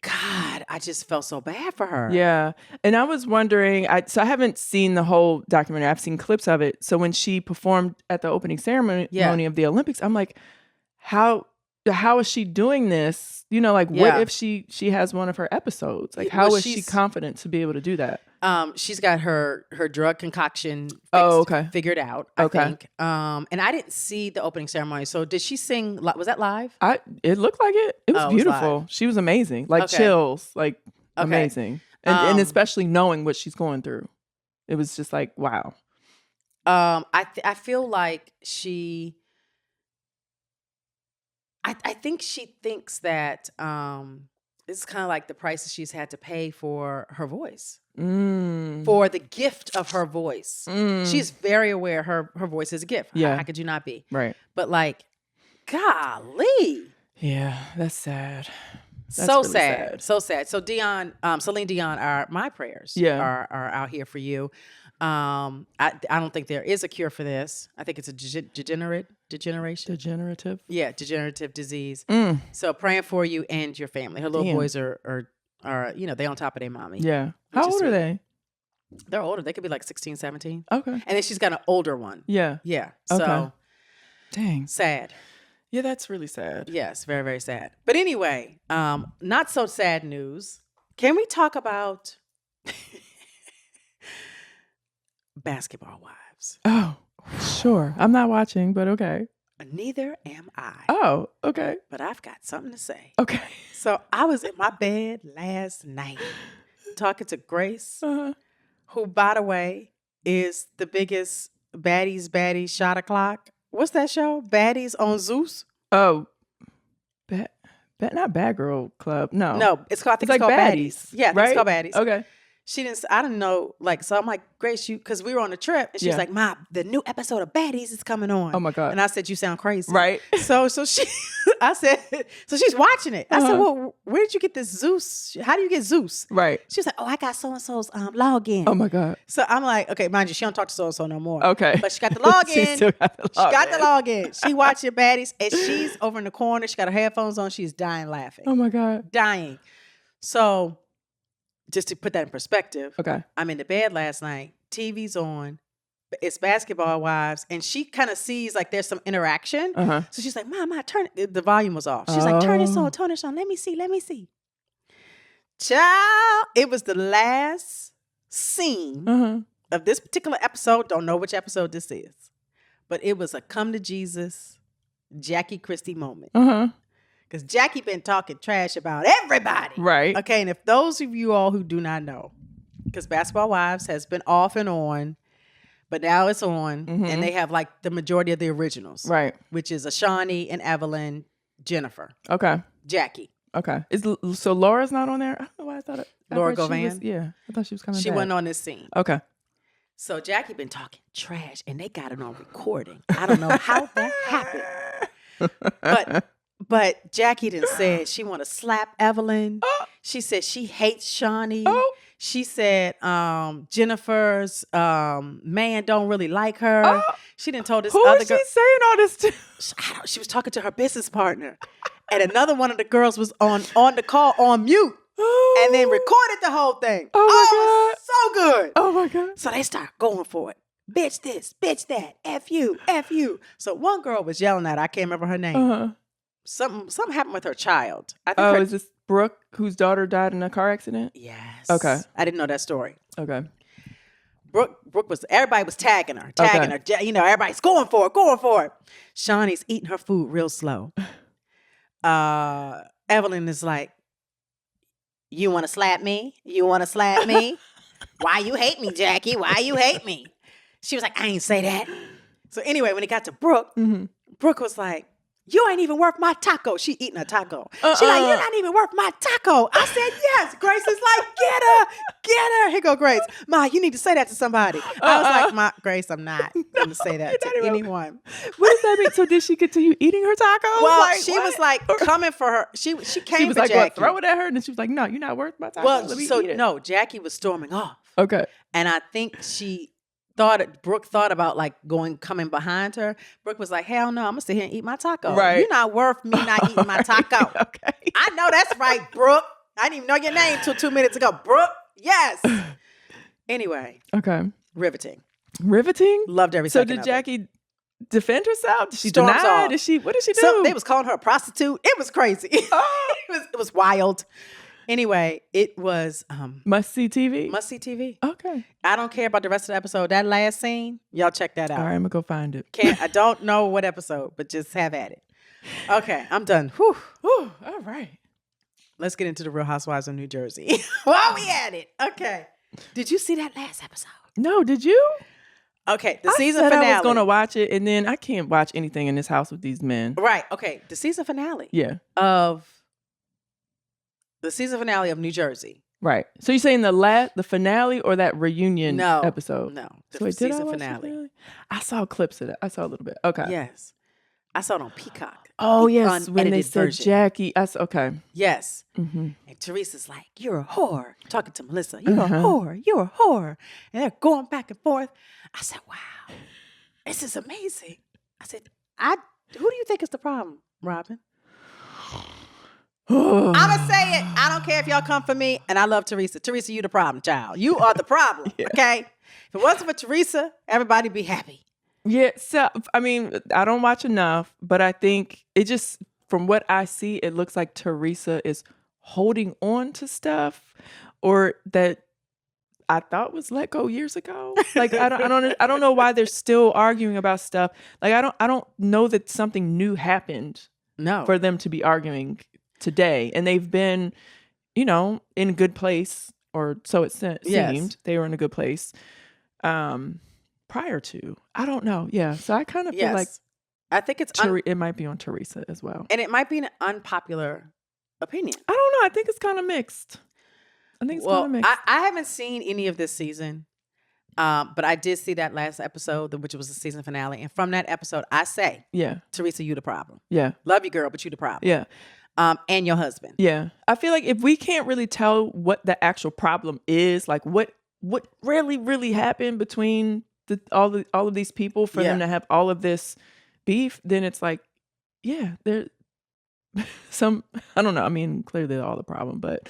God, I just felt so bad for her. Yeah. And I was wondering, so I haven't seen the whole documentary. I've seen clips of it. So when she performed at the opening ceremony of the Olympics, I'm like, how is she doing this? What if she has one of her episodes? Like, how is she confident to be able to do that? She's got her drug concoction figured out, I think. And I didn't see the opening ceremony. So did she sing? Was that live? It looked like it. It was beautiful. She was amazing. Like chills, like amazing. And especially knowing what she's going through. It was just like, wow. I feel like I think she thinks that it's kind of like the prices she's had to pay for her voice, for the gift of her voice. She's very aware her voice is a gift. Yeah. How could you not be? Right. But like, golly. Yeah, that's sad. So really sad. So sad. So Celine Dion, my prayers are out here for you. I don't think there is a cure for this. I think it's a degenerative disease. So praying for you and your family. Her little boys are they on top of their mommy. Yeah. How old are they? They're older. They could be like 16, 17. Okay. And then she's got an older one. Yeah. Yeah. So okay. Dang. Sad. Yeah, that's really sad. Yes, very, very sad. But anyway, not so sad news. Can we talk about Basketball Wives? Oh, sure. I'm not watching, but okay. Neither am I. Oh, okay. But I've got something to say. Okay. So I was in my bed last night talking to Grace, who, by the way, is the biggest baddies shot o'clock. What's that show? Baddies on Zeus? Oh, not Bad Girl Club. No. No, I think it's called Baddies. Yeah, right? It's called Baddies. Okay. I didn't know, so I'm like, Grace, because we were on a trip, and she's like, Mom, the new episode of Baddies is coming on. Oh my God. And I said, you sound crazy. Right. So she's watching it. I said, well, where did you get this Zeus? How do you get Zeus? Right. She was like, oh, I got so-and-so's login. Oh my God. So I'm like, okay, mind you, she don't talk to so-and-so no more. Okay. But she got the login. She still got the login. She got the login. She watching Baddies, and she's over in the corner. She got her headphones on. She's dying laughing. Oh my God. Dying. So just to put that in perspective, okay, I'm in the bed last night, TV's on, it's Basketball Wives, and she kind of sees like there's some interaction. So she's like, Mom, turn it. The volume was off. She's like, turn this on, let me see. Child, it was the last scene of this particular episode. Don't know which episode this is, but it was a come to Jesus, Jackie Christie moment. Because Jackie been talking trash about everybody. Right. Okay, and if those of you all who do not know, because Basketball Wives has been off and on, but now it's on, and they have like the majority of the originals. Right. Which is Ashani and Evelyn, Jennifer. Okay. Jackie. Okay. So Laura's not on there? I don't know why I thought it. Laura Govan? I thought she was coming back. She wasn't on this scene. Okay. So Jackie been talking trash, and they got it on recording. I don't know how that happened. But Jackie done said she want to slap Evelyn. She said she hates Shawnee. She said Jennifer's man don't really like her. She done told this other girl. Who is she saying all this to? She was talking to her business partner. And another one of the girls was on the call on mute. And then recorded the whole thing. Oh my God. So good. Oh my God. So they start going for it. Bitch this, bitch that, F you, F you. So one girl was yelling at her. I can't remember her name. Something happened with her child. I think is this Brooke, whose daughter died in a car accident? Yes. Okay. I didn't know that story. Okay. Brooke everybody was tagging her. Everybody's going for it. Shawnee's eating her food real slow. Evelyn is like, you want to slap me? Why you hate me, Jackie? Why you hate me? She was like, I ain't say that. So anyway, when it got to Brooke, Brooke was like, you ain't even worth my taco. She eating a taco. She like, you're not even worth my taco. I said, yes. Grace is like, get her. Here go Grace. Ma, you need to say that to somebody. I was like, Ma, Grace, I'm not going to say that to anyone. What does that mean? So did she continue eating her taco? Well, she was like coming for her. She came she was for like, Jackie. What, throw it at her? And then she was like, no, you're not worth my taco. Well, no, Jackie was storming off. Okay. And I think Brooke thought about like coming behind her. Brooke was like, hell no, I'm gonna sit here and eat my taco. Right. You're not worth me not eating my taco. Okay. I know that's right, Brooke. I didn't even know your name till 2 minutes ago. Brooke, yes. Anyway. Okay. Riveting. Loved every second So did of Jackie defend herself? Did she Storms deny? off. What did she do? So they was calling her a prostitute. It was crazy. It was wild. Anyway, it was must-see TV? Must-see TV. Okay. I don't care about the rest of the episode. That last scene, y'all check that out. All right, I'm going to go find it. I don't know what episode, but just have at it. Okay, I'm done. Whew. All right. Let's get into the Real Housewives of New Jersey. While we at it. Okay. Did you see that last episode? No, did you? Okay, the season finale. I was going to watch it, and then I can't watch anything in this house with these men. Right. Okay, the season finale. Yeah. The season finale of New Jersey. Right. So you're saying the finale or that reunion episode? No. The season finale. I saw clips of that. I saw a little bit. Okay. Yes. I saw it on Peacock. Oh, yes. When they said version. Jackie. Okay. Yes. Mm-hmm. And Teresa's like, you're a whore. Talking to Melissa. You're a whore. You're a whore. And they're going back and forth. I said, wow, this is amazing. I said, who do you think is the problem, Robyn? I'm going to say it. I don't care if y'all come for me. And I love Teresa. Teresa, you the problem, child. You are the problem. Okay? If it wasn't for Teresa, everybody be happy. Yeah. So, I mean, I don't watch enough, but I think it just, from what I see, it looks like Teresa is holding on to stuff or that I thought was let go years ago. Like, I don't know why they're still arguing about stuff. Like, I don't know that something new happened for them to be arguing today. And they've been, in a good place, or so it seemed. Yes. They were in a good place prior to. I don't know. Yeah. So I kind of feel like I think it might be on Teresa as well. And it might be an unpopular opinion. I don't know. I think it's kind of mixed. I haven't seen any of this season, but I did see that last episode, which was the season finale. And from that episode, I say, Teresa, you the problem. Yeah. Love you, girl, but you the problem. Yeah. And your husband. Yeah. I feel like if we can't really tell what the actual problem is, like what really, really happened between all of these people for them to have all of this beef, then it's like, they're I don't know. I mean, clearly they're all the problem, but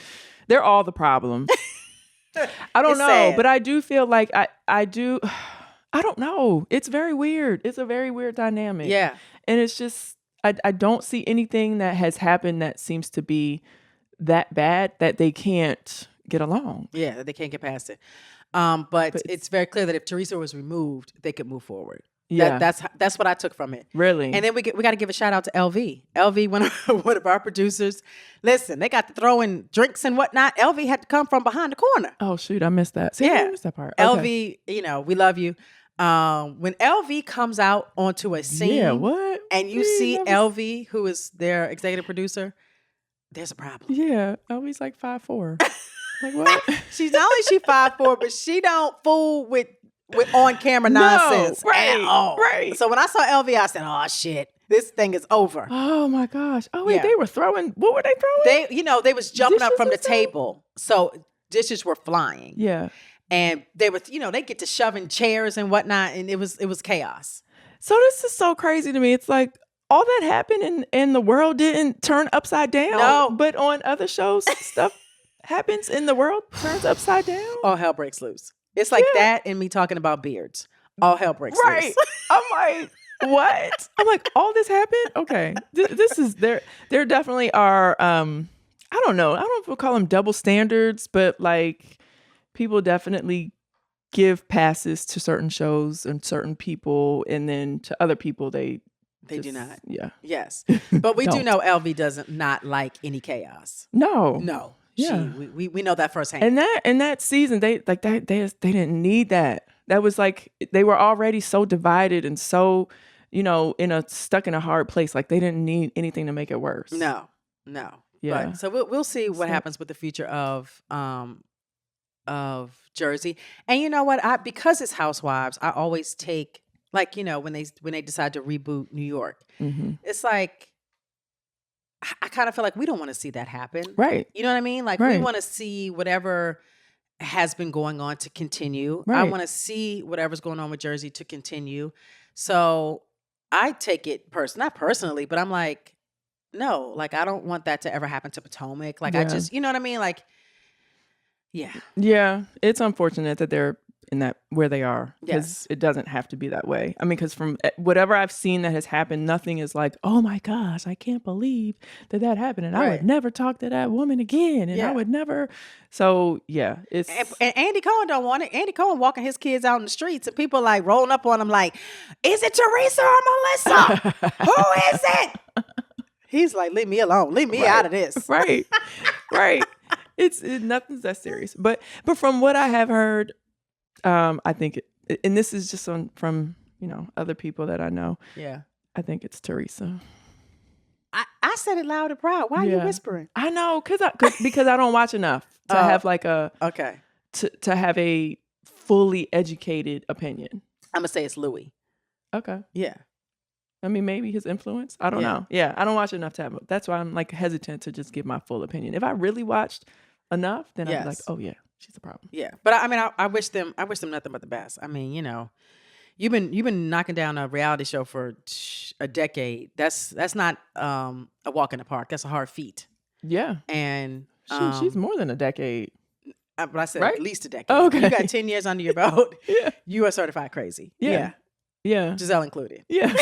they're all the problem. I don't know, sad. But I do feel like I don't know. It's very weird. It's a very weird dynamic. Yeah. And it's just, I don't see anything that has happened that seems to be that bad that they can't get along. Yeah, that they can't get past it. But it's very clear that if Teresa was removed, they could move forward. Yeah, that's what I took from it. Really? And then we got to give a shout out to LV. LV, one of our producers. Listen, they got to throwing drinks and whatnot. LV had to come from behind the corner. Oh shoot, I missed that. See, I missed that part. Okay. LV, we love you. When LV comes out onto a scene, what? And you see LV, who is their executive producer, there's a problem. Yeah, LV's like 5'4". Like what? She's not only 5'4", but she don't fool with on camera nonsense at all. Right. So when I saw LV, I said, "Oh shit, this thing is over." Oh my gosh. Oh wait, they were throwing. What were they throwing? They was jumping dishes up from the table, so dishes were flying. Yeah. And they were, they get to shoving chairs and whatnot, and it was chaos. So this is so crazy to me. It's like all that happened and the world didn't turn upside down. No, but on other shows, stuff happens and the world turns upside down. All hell breaks loose. It's like that and me talking about beards. All hell breaks loose. I'm like, what? I'm like, all this happened? Okay. This is, there definitely are, I don't know if we'll call them double standards, but like people definitely give passes to certain shows and certain people, and then to other people, they do not. Yeah. Yes. But we do know LV doesn't not like any chaos. No. Yeah, we know that firsthand. And that season, they didn't need that. That was like they were already so divided and so, stuck in a hard place. Like they didn't need anything to make it worse. No. Yeah. But, so we'll see what happens with the future of Jersey. And you know what? Because it's Housewives, I always take when they decide to reboot New York, it's like. I kind of feel like we don't want to see that happen. Right. You know what I mean? Like we want to see whatever has been going on to continue. Right. I want to see whatever's going on with Jersey to continue. So I take it not personally, but I'm like, no, like I don't want that to ever happen to Potomac. Like I just, you know what I mean? Like, yeah. Yeah. It's unfortunate that they're in that where they are, because it doesn't have to be that way. I mean, because from whatever I've seen that has happened, nothing is like, oh my gosh, I can't believe that happened, and I would never talk to that woman again, and I would never. So it's and Andy Cohen don't want it. Andy Cohen walking his kids out in the streets, and people like rolling up on him like, is it Teresa or Melissa? Who is it? He's like, leave me alone, leave me out of this. Right. It's nothing's that serious, but from what I have heard. I think, and this is just from other people that I know. Yeah, I think it's Teresa. I said it loud and proud. Why are you whispering? I know, because I don't watch enough to have like to have a fully educated opinion. I'm gonna say it's Louis. Okay. Yeah. I mean, maybe his influence. I don't know. Yeah, I don't watch enough to have. That's why I'm like hesitant to just give my full opinion. If I really watched enough, then I'd be like, oh yeah, she's a problem. Yeah, but I mean, I wish them nothing but the best. I mean, you've been knocking down a reality show for a decade. That's not a walk in the park. That's a hard feat. Yeah, and she's more than a decade. But I said right? At least a decade. Oh, okay, you got 10 years under your belt. Yeah, you are certified crazy. Yeah, Gizelle included. Yeah.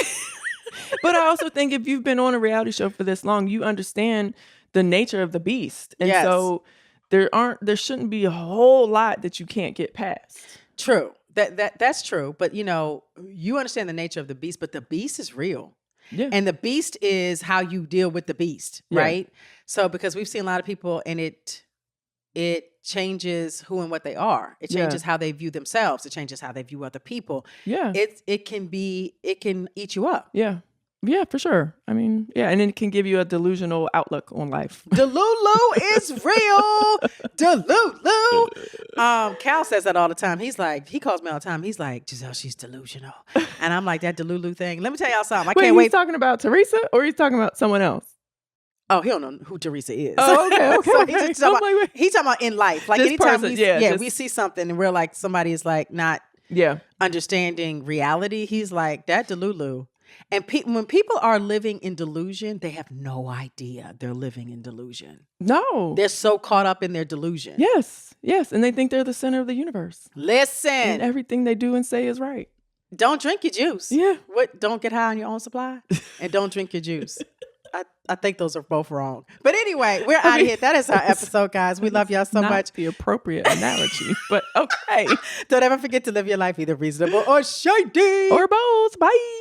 But I also think if you've been on a reality show for this long, you understand the nature of the beast. And so there shouldn't be a whole lot that you can't get past. True. That's true. But you understand the nature of the beast, but the beast is real. Yeah. And the beast is how you deal with the beast, right? So because we've seen a lot of people and it changes who and what they are. It changes how they view themselves. It changes how they view other people. Yeah. It can eat you up. Yeah. Yeah, for sure. I mean, yeah, and it can give you a delusional outlook on life. Delulu is real. Delulu. Cal says that all the time. He calls me all the time. He's like, Gizelle, she's delusional. And I'm like, that Delulu thing. Let me tell y'all something. I can't wait. He's talking about Teresa or he's talking about someone else? Oh, he don't know who Teresa is. Oh, okay. So he's talking about in life. Like this anytime we see something and we're like, somebody is like not understanding reality. He's like, that Delulu. And when people are living in delusion, they have no idea they're living in delusion. No. They're so caught up in their delusion. Yes. And they think they're the center of the universe. Listen. And everything they do and say is right. Don't drink your juice. Yeah. Don't get high on your own supply. And don't drink your juice. I think those are both wrong. But anyway, we're out of here. That is our episode, guys. We love y'all so much. The appropriate analogy, but okay. Don't ever forget to live your life either reasonable or shady. Or both. Bye.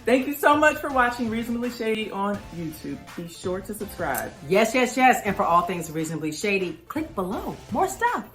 Thank you so much for watching Reasonably Shady on YouTube. Be sure to subscribe. Yes. And for all things Reasonably Shady, click below. More stuff.